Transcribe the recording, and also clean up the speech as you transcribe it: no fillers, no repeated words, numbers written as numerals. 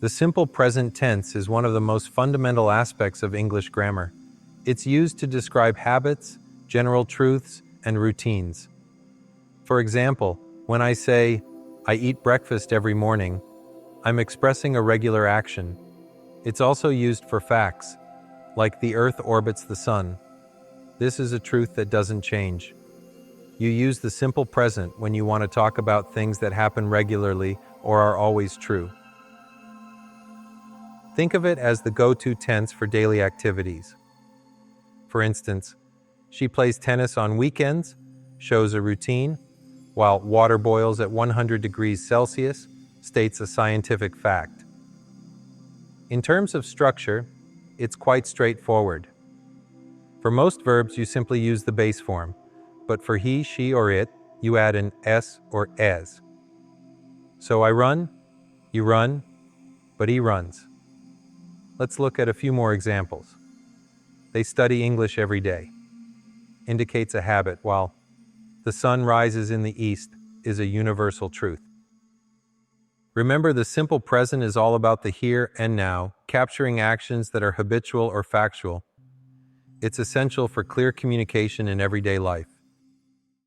The simple present tense is one of the most fundamental aspects of English grammar. It's used to describe habits, general truths, and routines. For example, when I say, "I eat breakfast every morning," I'm expressing a regular action. It's also used for facts, like the Earth orbits the Sun. This is a truth that doesn't change. You use the simple present when you want to talk about things that happen regularly or are always true. Think of it as the go-to tense for daily activities. For instance, she plays tennis on weekends, shows a routine, while water boils at 100 degrees Celsius states a scientific fact. In terms of structure, it's quite straightforward. For most verbs, you simply use the base form, but for he, she, or it, you add an s or es. So I run, you run, but he runs. Let's look at a few more examples. They study English every day. Indicates a habit, while the sun rises in the east is a universal truth. Remember, the simple present is all about the here and now, capturing actions that are habitual or factual. It's essential for clear communication in everyday life.